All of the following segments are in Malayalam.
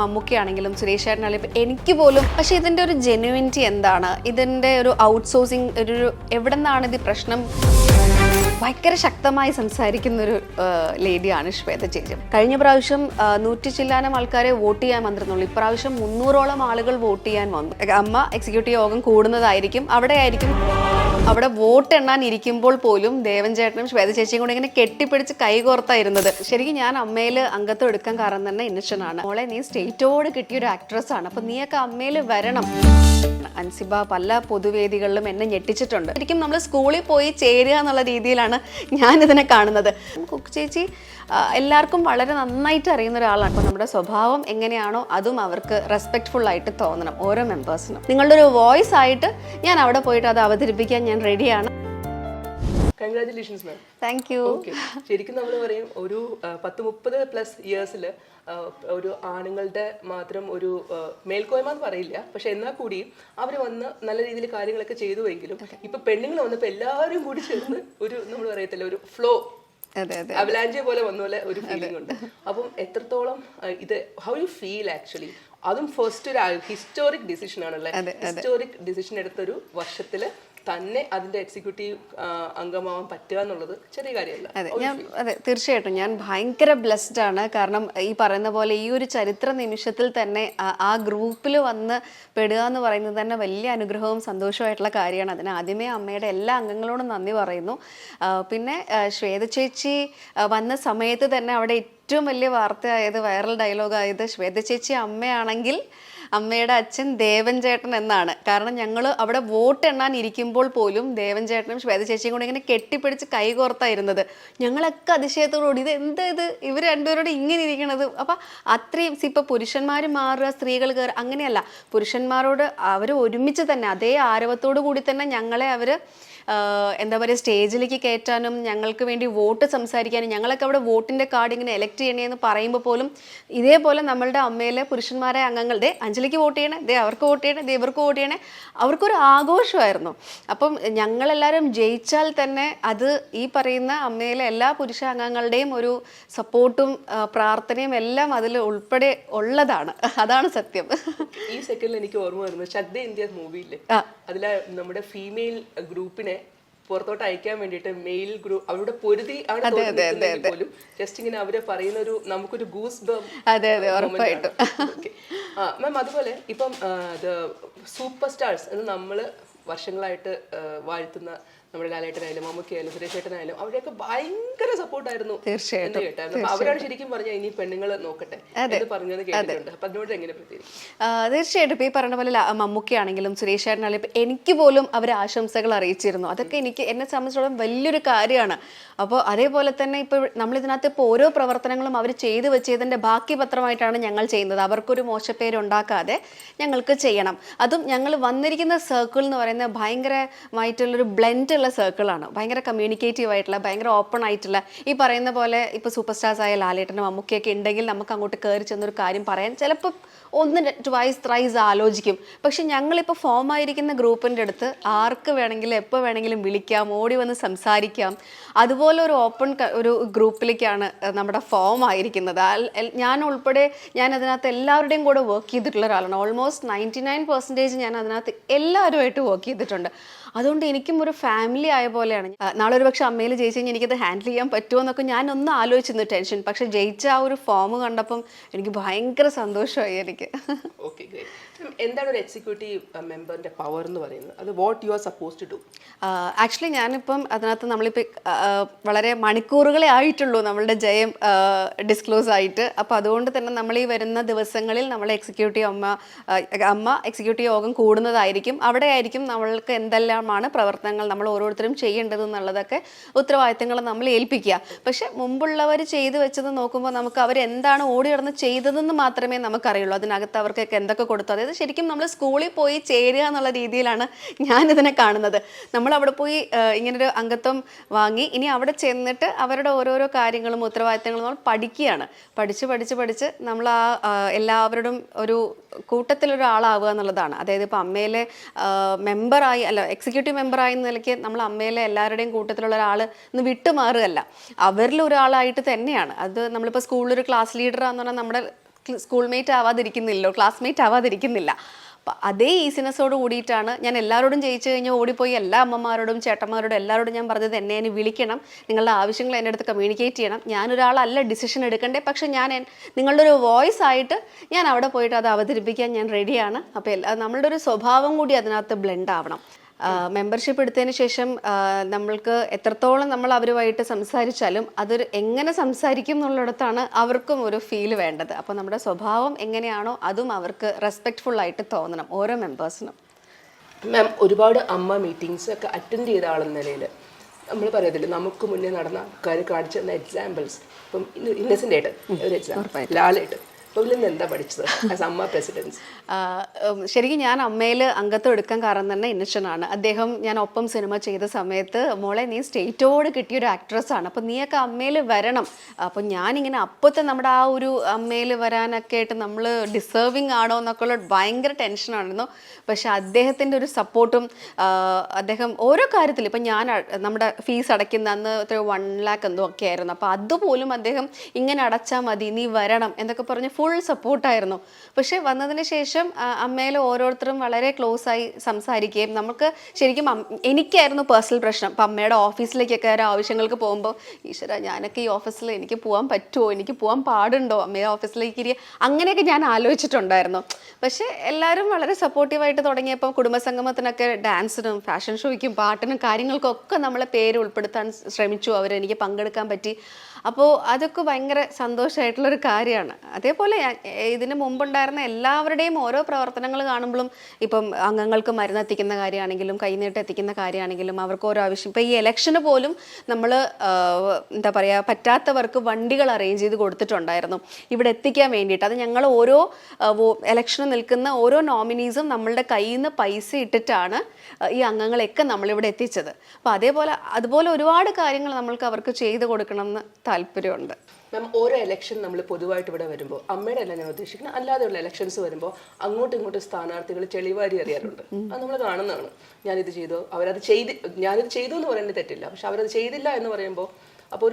മമ്മൂക്കയാണെങ്കിലും സുരേഷ് ചേട്ടനാണെങ്കിലും എനിക്ക് പോലും പക്ഷെ ഇതിൻ്റെ ഒരു ജെന്യുവിനിറ്റി എന്താണ്, ഇതിൻ്റെ ഒരു ഔട്ട്സോഴ്സിങ് ഒരു എവിടെ നിന്നാണ് ഇത് പ്രശ്നം, ഭയങ്കര ശക്തമായി സംസാരിക്കുന്ന ഒരു ലേഡിയാണ് ശ്വേത ചേച്ചി. കഴിഞ്ഞ പ്രാവശ്യം 100 ചില്ലാനം ആൾക്കാരെ വോട്ട് ചെയ്യാൻ വന്നിരുന്നുള്ളൂ, ഇപ്രാവശ്യം 300ഓളം ആളുകൾ വോട്ട് ചെയ്യാൻ വന്നു. അമ്മ എക്സിക്യൂട്ടീവ് യോഗം കൂടുന്നതായിരിക്കും, അവിടെ വോട്ട് എണ്ണാൻ ഇരിക്കുമ്പോൾ പോലും ദേവൻ ചേട്ടനും ശ്വേത ചേച്ചിയും കൂടെ ഇങ്ങനെ കെട്ടിപ്പിടിച്ച് കൈകോർത്തായിരുന്നത്. ശരിക്കും ഞാൻ അമ്മയിൽ അംഗത്വം എടുക്കാൻ കാരണം തന്നെ ഇന്നഷനാണ്. മോളെ നീ സ്റ്റേറ്റോട് കിട്ടിയൊരു ആക്ട്രസ് ആണ്, അപ്പൊ നീയൊക്കെ അമ്മയിൽ വരണം. അൻസിബ പല പൊതുവേദികളിലും എന്നെ ഞെട്ടിച്ചിട്ടുണ്ട്. ശരിക്കും നമ്മൾ സ്കൂളിൽ പോയി ചേരുക എന്നുള്ള രീതിയിലാണ് ഞാനിതിനെ കാണുന്നത്. കുക്ക് ചേച്ചി എല്ലാവർക്കും വളരെ നന്നായിട്ട് അറിയുന്ന ഒരാളാണ്. അപ്പോൾ നമ്മുടെ സ്വഭാവം എങ്ങനെയാണോ അതും അവർക്ക് റെസ്പെക്റ്റ്ഫുൾ ആയിട്ട് തോന്നണം ഓരോ മെമ്പേഴ്സിനും. നിങ്ങളുടെ ഒരു വോയിസ് ആയിട്ട് ഞാൻ അവിടെ പോയിട്ട് അത് അവതരിപ്പിക്കാൻ ഞാൻ റെഡിയാണ്. Congratulations ma'am. Thank you. ശരിക്കും നമ്മൾ പറയും ഒരു 10-30+ ഇയേഴ്സിൽ ഒരു ആണുങ്ങളുടെ മാത്രം ഒരു മേൽക്കോയ്മ എന്ന് പറയില്ല, പക്ഷെ എന്നാൽ കൂടി അവർ വന്ന് നല്ല രീതിയിൽ കാര്യങ്ങളൊക്കെ ചെയ്തുവെങ്കിലും ഇപ്പൊ പെണ്ണുങ്ങൾ വന്നപ്പോൾ എല്ലാവരും കൂടി ചേർന്ന് ഒരു നമ്മൾ പറയത്തില്ല ഒരു ഫ്ലോ അവലാഞ്ചെ പോലെ വന്ന പോലെ ഒരു ഫീലിംഗ് ഉണ്ട്. അപ്പം എത്രത്തോളം ഇത് ഹൗ യു ഫീൽ ആക്ച്വലി, അതും ഫസ്റ്റ് ഒരു ഹിസ്റ്റോറിക് ഡിസിഷൻ ആണല്ലേ, ഹിസ്റ്റോറിക് ഡിസിഷൻ എടുത്തൊരു വർഷത്തില് തന്നെ അതിന്റെ എക്സിക്യൂട്ടീവ് അംഗമാവാൻ പറ്റുക എന്നുള്ളത് ചെറിയ കാര്യമല്ല. അതെ തീർച്ചയായിട്ടും ഞാൻ ഭയങ്കര ബ്ലെസ്ഡ് ആണ്. കാരണം ഈ പറയുന്ന പോലെ ഈ ഒരു ചരിത്ര നിമിഷത്തിൽ തന്നെ ആ ഗ്രൂപ്പിൽ വന്ന് പെടുക എന്ന് പറയുന്നത് തന്നെ വലിയ അനുഗ്രഹവും സന്തോഷമായിട്ടുള്ള കാര്യമാണ്. അതിന് ആദ്യമേ അമ്മയുടെ എല്ലാ അംഗങ്ങളോടും നന്ദി പറയുന്നു. പിന്നെ ശ്വേത ചേച്ചി വന്ന സമയത്ത് തന്നെ അവിടെ ഏറ്റവും വലിയ വാർത്തയായത്, വൈറൽ ഡയലോഗായത് ശ്വേത ചേച്ചി അമ്മയാണെങ്കിൽ അമ്മയുടെ അച്ഛൻ ദേവൻ ചേട്ടൻ എന്നാണ്. കാരണം ഞങ്ങൾ അവിടെ വോട്ട് എണ്ണാൻ ഇരിക്കുമ്പോൾ പോലും ദേവൻ ചേട്ടനും ശ്വേത ചേച്ചിയും കൂടെ ഇങ്ങനെ കെട്ടിപ്പിടിച്ച് കൈകോർത്തായിരുന്നത്. ഞങ്ങളൊക്കെ അതിശയത്തോടുകൂടി ഇത് ഇവർ രണ്ടുപേരോട് ഇങ്ങനെ ഇരിക്കണത്. അപ്പം അത്രയും ഇപ്പം പുരുഷന്മാർ മാറുക സ്ത്രീകൾ കയറുക അങ്ങനെയല്ല, പുരുഷന്മാരോട് അവർ ഒരുമിച്ച് തന്നെ അതേ ആരവത്തോടു കൂടി തന്നെ ഞങ്ങളെ അവർ എന്താ പറയുക സ്റ്റേജിലേക്ക് കയറ്റാനും ഞങ്ങൾക്ക് വേണ്ടി വോട്ട് സംസാരിക്കാനും, ഞങ്ങളൊക്കെ അവിടെ വോട്ടിൻ്റെ കാർഡ് ഇങ്ങനെ എലക്ട് ചെയ്യണേന്ന് പറയുമ്പോൾ പോലും ഇതേപോലെ നമ്മളുടെ അമ്മയിലെ പുരുഷന്മാരായ അംഗങ്ങൾ അഞ്ജലിക്ക് വോട്ട് ചെയ്യണേ, അവർക്ക് വോട്ട് ചെയ്യണേ, ഇവർക്ക് വോട്ട് ചെയ്യണേ, അവർക്കൊരു ആഘോഷമായിരുന്നു. അപ്പം ഞങ്ങളെല്ലാവരും ജയിച്ചാൽ തന്നെ അത് ഈ പറയുന്ന അമ്മയിലെ എല്ലാ പുരുഷ അംഗങ്ങളുടെയും ഒരു സപ്പോർട്ടും പ്രാർത്ഥനയും എല്ലാം അതിൽ ഉൾപ്പെടെ ഉള്ളതാണ്. അതാണ് സത്യം. ഈ സെക്കൻഡിൽ എനിക്ക് ഓർമ്മ വരുന്നത് ശക്ത ഇന്ത്യ മൂവിയില്ലേ, അതിലെ നമ്മുടെ ഫീമെയിൽ ഗ്രൂപ്പിനെ പുറത്തോട്ട് അയക്കാൻ വേണ്ടിയിട്ട് മെയിൽ ഗ്രൂപ്പ് അവരുടെ പൊരുതി പോലും ജസ്റ്റ് ഇങ്ങനെ അവര് പറയുന്ന ഒരു നമുക്കൊരു ഗൂസ് ബം. മാം അതുപോലെ ഇപ്പം സൂപ്പർ സ്റ്റാർസ് എന്ന് നമ്മള് വർഷങ്ങളായിട്ട് വാഴ്ത്തുന്ന നമ്മുടെ ലാലേട്ടനായാലും മമ്മൂക്കയായാലും സുരേഷ് ചേട്ടനായാലും അവരെയൊക്കെ ഭയങ്കര സപ്പോർട്ടായിരുന്നു. തീർച്ചയായിട്ടും കേട്ടായിരുന്നു. അവരാണ് ശരിക്കും പറഞ്ഞാൽ ഇനി പെണ്ണുങ്ങൾ നോക്കട്ടെ എന്ന് പറഞ്ഞത് കേട്ടിട്ടുണ്ട്. അപ്പൊ അതിനോട് എങ്ങനെ പ്രതികരിക്കും? തീർച്ചയായിട്ടും ഇപ്പൊ ഈ പറഞ്ഞ പോലെ മമ്മൂക്കയാണെങ്കിലും സുരേഷ് ചേട്ടനാണെങ്കിലും എനിക്ക് പോലും അവർ ആശംസകൾ അറിയിച്ചിരുന്നു. അതൊക്കെ എന്നെ സംബന്ധിച്ചിടത്തോളം വലിയൊരു കാര്യമാണ്. അപ്പോൾ അതേപോലെ തന്നെ ഇപ്പോൾ നമ്മളിതിനകത്ത് ഇപ്പോൾ ഓരോ പ്രവർത്തനങ്ങളും അവർ ചെയ്തു വെച്ചതിൻ്റെ ബാക്കി പത്രമായിട്ടാണ് ഞങ്ങൾ ചെയ്യുന്നത്. അവർക്കൊരു മോശപ്പേരുണ്ടാക്കാതെ ഞങ്ങൾക്ക് ചെയ്യണം. അതും ഞങ്ങൾ വന്നിരിക്കുന്ന സർക്കിൾ എന്ന് പറയുന്നത് ഭയങ്കരമായിട്ടുള്ളൊരു ബ്ലെൻഡ് ഉള്ള സർക്കിളാണ്. ഭയങ്കര കമ്മ്യൂണിക്കേറ്റീവ് ആയിട്ടുള്ള, ഭയങ്കര ഓപ്പൺ ആയിട്ടുള്ള, ഈ പറയുന്ന പോലെ ഇപ്പോൾ സൂപ്പർ സ്റ്റാർസ് ആയ ലാലേട്ടനും മമ്മൂക്കയൊക്കെ ഉണ്ടെങ്കിൽ നമുക്ക് അങ്ങോട്ട് കയറി ചെന്നൊരു കാര്യം പറയാൻ ചിലപ്പോൾ 1-2 ആലോചിക്കും. പക്ഷെ ഞങ്ങളിപ്പോൾ ഫോം ആയിരിക്കുന്ന ഗ്രൂപ്പിൻ്റെ അടുത്ത് ആർക്ക് വേണമെങ്കിലും എപ്പോൾ വേണമെങ്കിലും വിളിക്കാം, ഓടി വന്ന് സംസാരിക്കാം. അതുപോലെ ഒരു ഓപ്പൺ ഒരു ഗ്രൂപ്പിലേക്കാണ് നമ്മുടെ ഫോം ആയിരിക്കുന്നത്. ഞാൻ ഉൾപ്പെടെ ഞാൻ അതിനകത്ത് എല്ലാവരുടെയും കൂടെ വർക്ക് ചെയ്തിട്ടുള്ള ഒരാളാണ്. ഓൾമോസ്റ്റ് 99% ഞാൻ അതിനകത്ത് എല്ലാവരുമായിട്ട് വർക്ക് ചെയ്തിട്ടുണ്ട്. അതുകൊണ്ട് എനിക്കും ഒരു ഫാമിലി ആയ പോലെയാണ്. നാളെ ഒരു പക്ഷെ അമ്മയിൽ ജയിച്ചു കഴിഞ്ഞാൽ എനിക്കത് ഹാൻഡിൽ ചെയ്യാൻ പറ്റുമോ എന്നൊക്കെ ഞാനൊന്ന് ആലോചിച്ചിരുന്നു ടെൻഷൻ. പക്ഷെ ജയിച്ച ആ ഒരു ഫോം കണ്ടപ്പം എനിക്ക് ഭയങ്കര സന്തോഷമായി. എനിക്ക് എന്താണ് ഒരു എക്സിക്യൂട്ടീവ് മെമ്പറിന്റെ പവർ എന്ന് പറയുന്നത്? അത് what you are supposed to do? Actually ഞാനിപ്പം അതിനകത്ത് നമ്മളിപ്പോൾ വളരെ മണിക്കൂറുകളെ ആയിട്ടുള്ളൂ നമ്മളുടെ ജയം ഡിസ്ക്ലോസ് ആയിട്ട്. അപ്പോൾ അതുകൊണ്ട് തന്നെ നമ്മൾ ഈ വരുന്ന ദിവസങ്ങളിൽ നമ്മളെ അമ്മ എക്സിക്യൂട്ടീവ് യോഗം കൂടുന്നതായിരിക്കും. അവിടെ ആയിരിക്കും നമ്മൾക്ക് എന്തെല്ലാമാണ് പ്രവർത്തനങ്ങൾ നമ്മൾ ഓരോരുത്തരും ചെയ്യേണ്ടത് എന്നുള്ളതൊക്കെ ഉത്തരവാദിത്തങ്ങൾ നമ്മൾ ഏൽപ്പിക്കുക. പക്ഷെ മുമ്പുള്ളവർ ചെയ്തു വെച്ചത് നോക്കുമ്പോൾ നമുക്ക് അവരെന്താണ് ഓടി നടന്ന് ചെയ്തതെന്ന് മാത്രമേ നമുക്കറിയുള്ളൂ. അതിനകത്ത് അവർക്കൊക്കെ എന്തൊക്കെ കൊടുത്തു. അതായത് ശരിക്കും നമ്മൾ സ്കൂളിൽ പോയി ചേരുക എന്നുള്ള രീതിയിലാണ് ഞാനിതിനെ കാണുന്നത്. നമ്മൾ അവിടെ പോയി ഇങ്ങനൊരു അംഗത്വം വാങ്ങി ഇനി അവിടെ ചെന്നിട്ട് അവരുടെ ഓരോരോ കാര്യങ്ങളും ഉത്തരവാദിത്തങ്ങളും നമ്മൾ പഠിക്കുകയാണ്. പഠിച്ച് നമ്മൾ എല്ലാവരോടും ഒരു കൂട്ടത്തിലൊരാളാവുക എന്നുള്ളതാണ്. അതായത് ഇപ്പോൾ അമ്മയിലെ മെമ്പറായി എക്സിക്യൂട്ടീവ് മെമ്പറായി എന്ന നിലയ്ക്ക് നമ്മൾ അമ്മയിലെ എല്ലാവരുടെയും കൂട്ടത്തിലുള്ള ഒരാൾ ഒന്ന് വിട്ടുമാറുകയല്ല, അവരിൽ ഒരാളായിട്ട് തന്നെയാണ്. അത് നമ്മളിപ്പോൾ സ്കൂളിലൊരു ക്ലാസ് ലീഡറാന്ന് പറഞ്ഞാൽ നമ്മുടെ സ്കൂൾമേറ്റ് ആവാതിരിക്കുന്നില്ലല്ലോ, ക്ലാസ്മേറ്റ് ആവാതിരിക്കുന്നില്ല. അപ്പം അതേ ഈസിനെസ്സോട് കൂടിയിട്ടാണ് ഞാൻ എല്ലാവരോടും ജയിച്ചു കഴിഞ്ഞാൽ ഓടിപ്പോയി എല്ലാ അമ്മമാരോടും ചേട്ടന്മാരോടും എല്ലാവരോടും ഞാൻ പറഞ്ഞത് എന്നെ വിളിക്കണം, നിങ്ങളുടെ ആവശ്യങ്ങൾ എൻ്റെ അടുത്ത് കമ്മ്യൂണിക്കേറ്റ് ചെയ്യണം. ഞാനൊരാളല്ല ഡിസിഷൻ എടുക്കണ്ടേ, പക്ഷെ നിങ്ങളുടെ ഒരു വോയിസ് ആയിട്ട് ഞാൻ അവിടെ പോയിട്ട് അത് അവതരിപ്പിക്കാൻ ഞാൻ റെഡിയാണ്. അപ്പോൾ നമ്മളുടെ ഒരു സ്വഭാവം കൂടി അതിനകത്ത് ബ്ലെൻഡ് ആവണം. മെമ്പർഷിപ്പ് എടുത്തതിന് ശേഷം നമ്മൾക്ക് എത്രത്തോളം നമ്മൾ അവരുമായിട്ട് സംസാരിച്ചാലും അതൊരു എങ്ങനെ സംസാരിക്കും എന്നുള്ളിടത്താണ് അവർക്കും ഒരു ഫീൽ വേണ്ടത്. അപ്പോൾ നമ്മുടെ സ്വഭാവം എങ്ങനെയാണോ അതും അവർക്ക് റെസ്പെക്റ്റ്ഫുൾ ആയിട്ട് തോന്നണം ഓരോ മെമ്പേഴ്സിനും. മാം, ഒരുപാട് അമ്മ മീറ്റിംഗ്സ് ഒക്കെ അറ്റൻഡ് ചെയ്ത ആളെന്ന നിലയിൽ നമ്മൾ പറയത്തില്ല, നമുക്ക് മുന്നേ നടന്ന കാര്യം കാണിച്ചു തന്ന എക്സാമ്പിൾസ്. ഇപ്പം ഇന്നസെൻ്റ് ആയിട്ട് ഒരു എക്സാമ്പിൾ, ലാലേട്ട്, എന്താ പഠിച്ചത് ആസ് അമ്മ പ്രസിഡൻസ്? ശരിക്കും ഞാൻ അമ്മയിൽ അംഗത്വം എടുക്കാൻ കാരണം തന്നെ ഇന്നച്ചനാണ്. അദ്ദേഹം ഞാൻ ഒപ്പം സിനിമ ചെയ്ത സമയത്ത് മോളെ നീ സ്റ്റേറ്റോട് കിട്ടിയൊരു ആക്ട്രസ്സാണ്, അപ്പം നീയൊക്കെ അമ്മയിൽ വരണം. അപ്പം ഞാനിങ്ങനെ അപ്പോഴത്തെ നമ്മുടെ ആ ഒരു അമ്മയിൽ വരാനൊക്കെ ആയിട്ട് നമ്മൾ ഡിസേർവിങ് ആണോ എന്നൊക്കെ ഉള്ള ഭയങ്കര ടെൻഷനായിരുന്നു. പക്ഷെ അദ്ദേഹത്തിൻ്റെ ഒരു സപ്പോർട്ടും അദ്ദേഹം ഓരോ കാര്യത്തിലും ഇപ്പം ഞാൻ നമ്മുടെ ഫീസ് അടയ്ക്കുന്ന അന്ന് 1 lakh എന്തോ ഒക്കെ ആയിരുന്നു. അപ്പോൾ അതുപോലും അദ്ദേഹം ഇങ്ങനെ അടച്ചാൽ മതി, നീ വരണം എന്നൊക്കെ പറഞ്ഞ് ഫുൾ സപ്പോർട്ടായിരുന്നു. പക്ഷെ വന്നതിന് ശേഷം അമ്മയിൽ ഓരോരുത്തരും വളരെ ക്ലോസ് ആയി സംസാരിക്കുകയും നമുക്ക് ശരിക്കും എനിക്കായിരുന്നു പേഴ്സണൽ പ്രശ്നം. അപ്പം അമ്മയുടെ ഓഫീസിലേക്കൊക്കെ ഒരു ആവശ്യങ്ങൾക്ക് പോകുമ്പോൾ ഈശ്വര ഞാനൊക്കെ ഈ ഓഫീസിൽ എനിക്ക് പോകാൻ പറ്റുമോ, എനിക്ക് പോകാൻ പാടുണ്ടോ, അമ്മയുടെ ഓഫീസിലേക്ക് ഇരിക്കുക, അങ്ങനെയൊക്കെ ഞാൻ ആലോചിച്ചിട്ടുണ്ടായിരുന്നു. പക്ഷേ എല്ലാവരും വളരെ സപ്പോർട്ടീവായിട്ട് തുടങ്ങിയപ്പോൾ കുടുംബസംഗമത്തിനൊക്കെ ഡാൻസിനും ഫാഷൻ ഷോയ്ക്കും പാട്ടിനും കാര്യങ്ങൾക്കൊക്കെ നമ്മളെ പേര് ഉൾപ്പെടുത്താൻ ശ്രമിച്ചു. അവരെനിക്ക് പങ്കെടുക്കാൻ പറ്റി. അപ്പോൾ അതൊക്കെ ഭയങ്കര സന്തോഷമായിട്ടുള്ളൊരു കാര്യമാണ്. അതേപോലെ ഇതിന് മുമ്പുണ്ടായിരുന്ന എല്ലാവരുടെയും ഓരോ പ്രവർത്തനങ്ങൾ കാണുമ്പോഴും ഇപ്പം അംഗങ്ങൾക്ക് മരുന്ന് എത്തിക്കുന്ന കാര്യമാണെങ്കിലും കൈനീട്ട് എത്തിക്കുന്ന കാര്യമാണെങ്കിലും അവർക്ക് ഓരോ ആവശ്യം, ഇപ്പോൾ ഈ ഇലക്ഷന് പോലും നമ്മൾ എന്താ പറയുക പറ്റാത്തവർക്ക് വണ്ടികൾ അറേഞ്ച് ചെയ്ത് കൊടുത്തിട്ടുണ്ടായിരുന്നു ഇവിടെ എത്തിക്കാൻ വേണ്ടിയിട്ട്. അത് ഞങ്ങൾ ഓരോ ഇലക്ഷന് നിൽക്കുന്ന ഓരോ നോമിനീസും നമ്മളുടെ കയ്യിൽ നിന്ന് പൈസ ഇട്ടിട്ടാണ് ഈ അംഗങ്ങളെയൊക്കെ നമ്മളിവിടെ എത്തിച്ചത്. അപ്പോൾ അതുപോലെ ഒരുപാട് കാര്യങ്ങൾ നമ്മൾക്ക് അവർക്ക് ചെയ്ത് കൊടുക്കണമെന്ന് താല്പര്യമുണ്ട്. മാം, ഓരോ ഇലക്ഷൻ നമ്മൾ പൊതുവായിട്ട് ഇവിടെ വരുമ്പോൾ, അമ്മയുടെ അല്ല ഞാൻ ഉദ്ദേശിക്കുന്നത്, അല്ലാതെയുള്ള ഇലക്ഷൻസ് വരുമ്പോൾ അങ്ങോട്ടും ഇങ്ങോട്ടും സ്ഥാനാർത്ഥികൾ ചെളിവാരി അറിയാറുണ്ട്. അത് നമ്മൾ കാണുന്നതാണ്. ഞാനിത് ചെയ്തു, ഞാനിത് ചെയ്തു എന്ന് പറയുന്നത് തെറ്റില്ല, പക്ഷെ അവരത് ചെയ്തില്ല എന്ന് പറയുമ്പോൾ അപ്പോൾ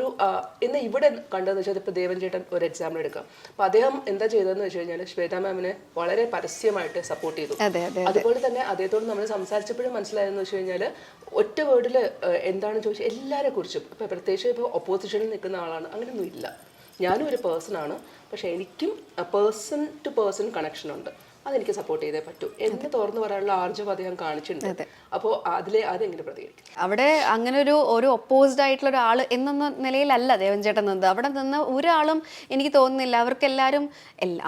ഇന്ന് ഇവിടെ കണ്ടതെന്ന് വെച്ചാൽ ഇപ്പോൾ ദേവൻ ചേട്ടൻ ഒരു എക്സാമ്പിൾ എടുക്കാം. അപ്പോൾ അദ്ദേഹം എന്താ ചെയ്തതെന്ന് വെച്ച് കഴിഞ്ഞാൽ ശ്വേതാ മാമിനെ വളരെ പരസ്യമായിട്ട് സപ്പോർട്ട് ചെയ്തു. അതുപോലെ തന്നെ അദ്ദേഹത്തോട് നമ്മൾ സംസാരിച്ചപ്പോഴും മനസ്സിലായെന്ന് വെച്ച് കഴിഞ്ഞാൽ ഒറ്റ വേർഡിൽ എന്താണ് ചോദിച്ചത് എല്ലാവരെ കുറിച്ചും. ഇപ്പോൾ പ്രത്യേകിച്ച് ഇപ്പോൾ ഒപ്പോസിഷനിൽ നിൽക്കുന്ന ആളാണ്, അങ്ങനെയൊന്നും ഇല്ല. ഞാനും ഒരു പേഴ്സണാണ്, പക്ഷേ എനിക്കും പേഴ്സൺ ടു പേഴ്സൺ കണക്ഷൻ ഉണ്ട്. അതെനിക്ക് സപ്പോർട്ട് ചെയ്തേ പറ്റൂ എന്ന് തുറന്നു പറയാനുള്ള ആർജവം അദ്ദേഹം കാണിച്ചിട്ടുണ്ട്. അപ്പോൾ അതെങ്ങനെ പ്രതികരിക്കും? അവിടെ അങ്ങനെ ഒരു ഒപ്പോസ്ഡ് ആയിട്ടുള്ള ഒരാൾ എന്നൊന്ന നിലയിലല്ല ദേവൻ ചേട്ടൻ നിന്നത്. അവിടെ നിന്ന് ഒരാളും എനിക്ക് തോന്നുന്നില്ല, അവർക്കെല്ലാവരും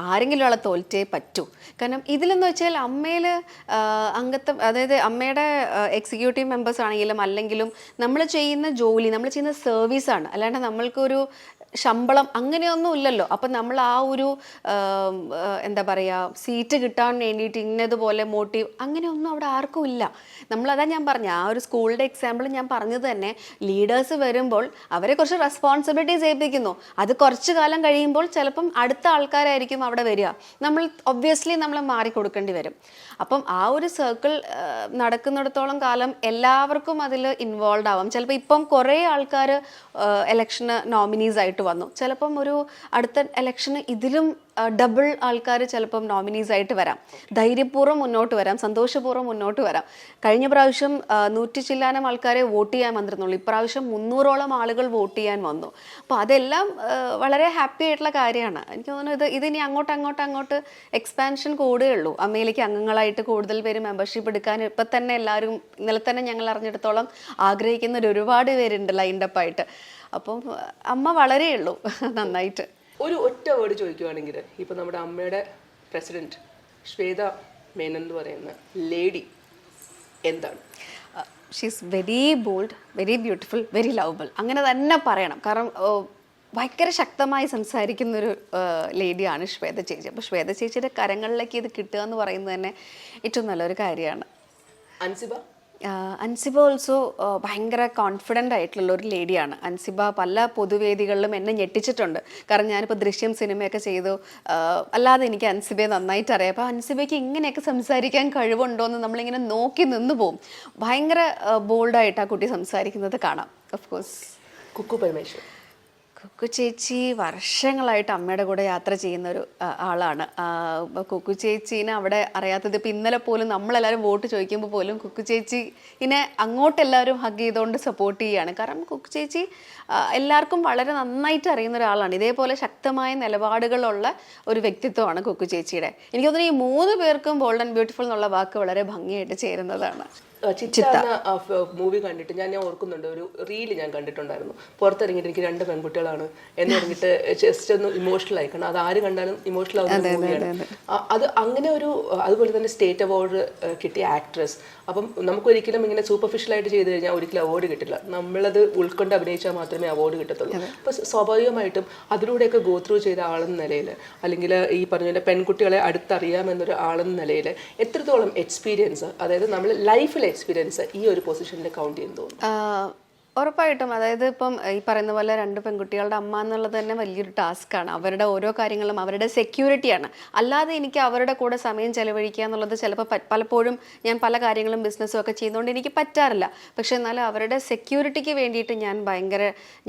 ആരെങ്കിലും ആളെ തോൽറ്റേ പറ്റൂ. കാരണം ഇതിലെന്ന് വെച്ചാൽ അമ്മയിൽ അംഗത്വം, അതായത് അമ്മയുടെ എക്സിക്യൂട്ടീവ് മെമ്പേഴ്സ് ആണെങ്കിലും അല്ലെങ്കിലും നമ്മൾ ചെയ്യുന്ന ജോലി, നമ്മൾ ചെയ്യുന്ന സർവീസാണ്, അല്ലാണ്ട് നമ്മൾക്കൊരു ശമ്പളം അങ്ങനെയൊന്നും ഇല്ലല്ലോ. അപ്പം നമ്മൾ ആ ഒരു എന്താ പറയുക സീറ്റ് കിട്ടാൻ വേണ്ടിയിട്ട് ഇന്നതുപോലെ മോട്ടീവ് അങ്ങനെയൊന്നും അവിടെ ആർക്കും ഇല്ല. നമ്മളതാ ഞാൻ പറഞ്ഞ ആ ഒരു സ്കൂളിൻ്റെ എക്സാമ്പിൾ ഞാൻ പറഞ്ഞത് തന്നെ, ലീഡേഴ്സ് വരുമ്പോൾ അവരെ കുറച്ച് റെസ്പോൺസിബിലിറ്റീസ് ഏൽപ്പിക്കുന്നു. അത് കുറച്ച് കാലം കഴിയുമ്പോൾ ചിലപ്പം അടുത്ത ആൾക്കാരായിരിക്കും അവിടെ വരിക. നമ്മൾ ഒബ്വിയസ്ലി നമ്മൾ മാറിക്കൊടുക്കേണ്ടി വരും. അപ്പം ആ ഒരു സർക്കിൾ നടക്കുന്നിടത്തോളം കാലം എല്ലാവർക്കും അതിൽ ഇൻവോൾവ് ആവാം. ചിലപ്പോൾ ഇപ്പം കുറേ ആൾക്കാർ ഇലക്ഷന് നോമിനീസ് ആയിട്ട് വന്നു, ചിലപ്പം ഒരു അടുത്ത ഇലക്ഷന് ഇതിലും ഡബിൾ ആൾക്കാർ ചിലപ്പം നോമിനീസ് ആയിട്ട് വരാം. ധൈര്യപൂർവ്വം മുന്നോട്ട് വരാം, സന്തോഷപൂർവ്വം മുന്നോട്ട് വരാം. കഴിഞ്ഞ പ്രാവശ്യം 100 ചില്ലാനം ആൾക്കാരെ വോട്ട് ചെയ്യാൻ വന്നിരുന്നുള്ളൂ, ഇപ്രാവശ്യം 300ഓളം ആളുകൾ വോട്ട് ചെയ്യാൻ വന്നു. അപ്പോൾ അതെല്ലാം വളരെ ഹാപ്പി ആയിട്ടുള്ള കാര്യമാണ്. എനിക്ക് തോന്നുന്നു ഇതിനി അങ്ങോട്ട് എക്സ്പാൻഷൻ കൂടുകയുള്ളൂ. അമ്മയിലേക്ക് അംഗങ്ങളായിട്ട് കൂടുതൽ പേര് മെമ്പർഷിപ്പ് എടുക്കാൻ ഇപ്പം തന്നെ എല്ലാവരും ഇന്നലെ തന്നെ ഞങ്ങൾ അറിഞ്ഞിടത്തോളം ആഗ്രഹിക്കുന്ന ഒരുപാട് പേരുണ്ട് ലൈൻഡപ്പായിട്ട്. അപ്പം അമ്മ വളരേ ഉള്ളൂ നന്നായിട്ട്. ഒരു ഒറ്റ വേർഡ് ചോദിക്കുവാണെങ്കിൽ ഇപ്പം നമ്മുടെ അമ്മയുടെ പ്രസിഡന്റ് ശ്വേത മേനൻ എന്ന് പറയുന്ന ലേഡി എന്താണ്? She's very bold, very beautiful, very lovable, അങ്ങനെ തന്നെ പറയണം. കാരണം ഭയങ്കര ശക്തമായി സംസാരിക്കുന്നൊരു ലേഡിയാണ് ശ്വേത ചേച്ചി. അപ്പോൾ ശ്വേത ചേച്ചിയുടെ കരങ്ങളിലേക്ക് ഇത് കിട്ടുക എന്ന് പറയുന്നത് തന്നെ ഏറ്റവും നല്ലൊരു കാര്യമാണ്. അൻസിബ ഓൾസോ ഭയങ്കര കോൺഫിഡൻ്റ് ആയിട്ടുള്ള ഒരു ലേഡിയാണ്. അൻസിബ പല പൊതുവേദികളിലും എന്നെ ഞെട്ടിച്ചിട്ടുണ്ട്. കാരണം ഞാനിപ്പോൾ ദൃശ്യം സിനിമയൊക്കെ ചെയ്തു, അല്ലാതെ എനിക്ക് അൻസിബയെ നന്നായിട്ട് അറിയാം. അപ്പോൾ അൻസിബയ്ക്ക് ഇങ്ങനെയൊക്കെ സംസാരിക്കാൻ കഴിവുണ്ടോ എന്ന് നമ്മളിങ്ങനെ നോക്കി നിന്ന് പോകും. ഭയങ്കര ബോൾഡായിട്ട് ആ കുട്ടി സംസാരിക്കുന്നത് കാണാം. ഓഫ് കോഴ്സ് കുക്കു ചേച്ചി വർഷങ്ങളായിട്ട് അമ്മയുടെ കൂടെ യാത്ര ചെയ്യുന്ന ഒരു ആളാണ്. ഇപ്പൊ കുക്കു ചേച്ചീനെ അവിടെ അറിയാത്തത് ഇപ്പം ഇന്നലെ പോലും നമ്മളെല്ലാവരും വോട്ട് ചോദിക്കുമ്പോൾ പോലും കുക്കു ചേച്ചിനെ അങ്ങോട്ട് എല്ലാവരും ഹഗ് ചെയ്തുകൊണ്ട് സപ്പോർട്ട് ചെയ്യുകയാണ്. കാരണം കുക്കു ചേച്ചി എല്ലാവർക്കും വളരെ നന്നായിട്ട് അറിയുന്ന ഒരാളാണ്. ഇതേപോലെ ശക്തമായ നിലപാടുകളുള്ള ഒരു വ്യക്തിത്വമാണ് കുക്കു ചേച്ചിയുടെ. എനിക്ക് തോന്നുന്നു ഈ 3 പേർക്കും ബോൾഡ് ആൻഡ് ബ്യൂട്ടിഫുൾ എന്നുള്ള വാക്ക് വളരെ ഭംഗിയായിട്ട് ചേരുന്നതാണ്. ചിത്ത എന്ന മൂവി കണ്ടിട്ട് ഞാൻ ഓർക്കുന്നുണ്ട്, ഒരു റീല് ഞാൻ കണ്ടിട്ടുണ്ടായിരുന്നു. പുറത്തിറങ്ങിയിട്ട് എനിക്ക് 2 പെൺകുട്ടികളാണ് എന്ന് പറഞ്ഞിട്ട് ജസ്റ്റ് ഒന്ന് ഇമോഷണൽ ആയി. കാരണം അത് ആര് കണ്ടാലും ഇമോഷണൽ ആവുന്ന മൂവിയാണ് അത്. അങ്ങനെ ഒരു അതുപോലെ തന്നെ സ്റ്റേറ്റ് അവാർഡ് കിട്ടിയ ആക്ട്രസ്. അപ്പം നമുക്കൊരിക്കലും ഇങ്ങനെ സൂപ്പർഫിഷ്യലായിട്ട് ചെയ്ത് കഴിഞ്ഞാൽ ഒരിക്കലും അവാർഡ് കിട്ടില്ല. നമ്മളത് ഉൾക്കൊണ്ട് അഭിനയിച്ചാൽ മാത്രമേ അവാർഡ് കിട്ടത്തുള്ളൂ. അപ്പോൾ സ്വാഭാവികമായിട്ടും അതിലൂടെയൊക്കെ ഗോ ത്രൂ ചെയ്ത ആളെന്ന നിലയിൽ, അല്ലെങ്കിൽ ഈ പറഞ്ഞ പെൺകുട്ടികളെ അടുത്തറിയാമെന്നൊരു ആളെന്ന നിലയിൽ എത്രത്തോളം എക്സ്പീരിയൻസ്, അതായത് നമ്മൾ ലൈഫിൽ എക്സ്പീരിയൻസ് ഈ ഒരു പൊസിഷനിൽ കൗണ്ട് ചെയ്യുന്നു തോന്നുന്നു? ഉറപ്പായിട്ടും. അതായത് ഇപ്പം ഈ പറയുന്ന പോലെ 2 പെൺകുട്ടികളുടെ അമ്മ എന്നുള്ളത് തന്നെ വലിയൊരു ടാസ്ക്കാണ്. അവരുടെ ഓരോ കാര്യങ്ങളും അവരുടെ സെക്യൂരിറ്റിയാണ്. അല്ലാതെ എനിക്ക് അവരുടെ കൂടെ സമയം ചെലവഴിക്കുക എന്നുള്ളത് ചിലപ്പോൾ പലപ്പോഴും ഞാൻ പല കാര്യങ്ങളും ബിസിനസ്സും ഒക്കെ ചെയ്യുന്നതുകൊണ്ട് എനിക്ക് പറ്റാറില്ല. പക്ഷെ എന്നാലും അവരുടെ സെക്യൂരിറ്റിക്ക് വേണ്ടിയിട്ട്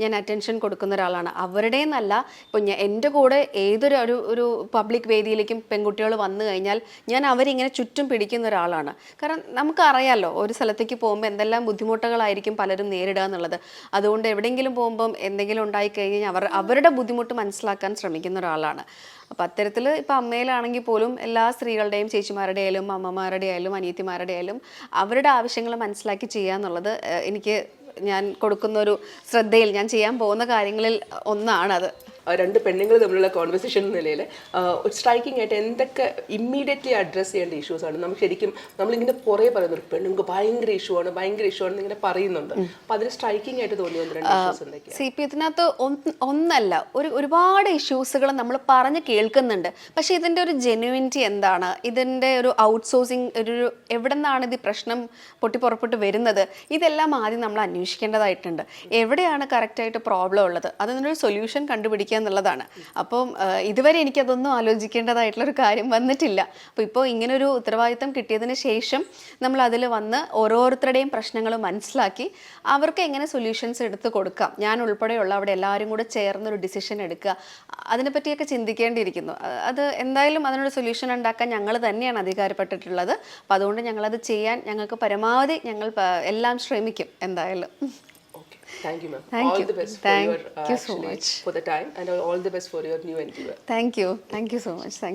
ഞാൻ അറ്റൻഷൻ കൊടുക്കുന്ന ഒരാളാണ്. അവരുടെ എന്നല്ല, ഇപ്പോൾ എൻ്റെ കൂടെ ഏതൊരു ഒരു പബ്ലിക് വേദിയിലേക്കും പെൺകുട്ടികൾ വന്നു കഴിഞ്ഞാൽ ഞാൻ അവരിങ്ങനെ ചുറ്റും പിടിക്കുന്ന ഒരാളാണ്. കാരണം നമുക്കറിയാമല്ലോ ഒരു സ്ഥലത്തേക്ക് പോകുമ്പോൾ എന്തെല്ലാം ബുദ്ധിമുട്ടുകളായിരിക്കും പലരും നേരിടുക എന്നുള്ളത്. അതുകൊണ്ട് എവിടെയെങ്കിലും പോകുമ്പം എന്തെങ്കിലും ഉണ്ടായിക്കഴിഞ്ഞാൽ അവരുടെ ബുദ്ധിമുട്ട് മനസ്സിലാക്കാൻ ശ്രമിക്കുന്ന ഒരാളാണ്. അപ്പം അത്തരത്തിൽ ഇപ്പം അമ്മയിലാണെങ്കിൽ പോലും എല്ലാ സ്ത്രീകളുടെയും, ചേച്ചിമാരുടെ ആയാലും അമ്മമാരുടെ ആയാലും അനിയത്തിമാരുടെ ആയാലും അവരുടെ ആവശ്യങ്ങൾ മനസ്സിലാക്കി ചെയ്യുക എന്നുള്ളത് ഞാൻ കൊടുക്കുന്ന ഒരു ശ്രദ്ധയിൽ ഞാൻ ചെയ്യാൻ പോകുന്ന കാര്യങ്ങളിൽ ഒന്നാണത്. 2 പെണ്ണുങ്ങൾ തമ്മിലുള്ള കോൺവെർസേഷൻ എന്ന നിലയിൽ സ്ട്രൈക്കിംഗ് ആയിട്ട് എന്തൊക്കെ ഇമ്മീഡിയറ്റ്ലി അഡ്രസ്സ് ചെയ്യേണ്ട ഇഷ്യൂസ് ആണ്? നമുക്ക് ശരിക്കും നമ്മളിങ്ങനെ പുറകെ പറയുന്നുണ്ട് പെണ്ണുങ്ങൾക്ക് ഭയങ്കര ഇഷ്യൂ ആണ് ഇങ്ങനെ പറയുന്നുണ്ട്. അപ്പോൾ അതിൽ സ്ട്രൈക്കിംഗ് ആയിട്ട് തോന്നിയ 2 ഇഷ്യൂസ് എന്തൊക്കെയാണ്? CP ഇതിനകത്ത് ഒന്നല്ല, ഒരുപാട് ഇഷ്യൂസുകൾ നമ്മൾ പറഞ്ഞ് കേൾക്കുന്നുണ്ട്. പക്ഷേ ഇതിൻ്റെ ഒരു ജെന്യുവിനിറ്റി എന്താണ്, ഇതിൻ്റെ ഒരു ഔട്ട്സോഴ്സിങ് എവിടെ നിന്നാണ് ഇത് പ്രശ്നം പൊട്ടിപ്പുറപ്പെട്ട് വരുന്നത്, ഇതെല്ലാം ആദ്യം നമ്മൾ അന്വേഷിക്കേണ്ടതായിട്ടുണ്ട്. എവിടെയാണ് കറക്റ്റായിട്ട് പ്രോബ്ലം ഉള്ളത്, അതിനൊരു സൊല്യൂഷൻ കണ്ടുപിടിക്കുക എന്നുള്ളതാണ്. അപ്പം ഇതുവരെ എനിക്കതൊന്നും ആലോചിക്കേണ്ടതായിട്ടുള്ളൊരു കാര്യം വന്നിട്ടില്ല. അപ്പോൾ ഇപ്പോൾ ഇങ്ങനൊരു ഉത്തരവാദിത്തം കിട്ടിയതിന് ശേഷം നമ്മൾ അതിൽ വന്ന് ഓരോരുത്തരുടെയും പ്രശ്നങ്ങൾ മനസ്സിലാക്കി അവർക്ക് എങ്ങനെ സൊല്യൂഷൻസ് എടുത്ത് കൊടുക്കാം, ഞാൻ ഉൾപ്പെടെയുള്ള അവിടെ എല്ലാവരും കൂടെ ചേർന്നൊരു ഡിസിഷൻ എടുക്കുക, അതിനെപ്പറ്റിയൊക്കെ ചിന്തിക്കേണ്ടിയിരിക്കുന്നു. അത് എന്തായാലും അതിനൊരു സൊല്യൂഷൻ ഉണ്ടാക്കാൻ ഞങ്ങൾ തന്നെയാണ് അധികാരപ്പെട്ടിട്ടുള്ളത്. അപ്പോൾ അതുകൊണ്ട് ഞങ്ങളത് ചെയ്യാൻ ഞങ്ങൾക്ക് പരമാവധി ഞങ്ങൾ എല്ലാം ശ്രമിക്കും എന്തായാലും. Thank you, ma'am. Thank all you. the best Thank for your you so much for the time, and all the best for your new endeavor. Thank you so much. Thank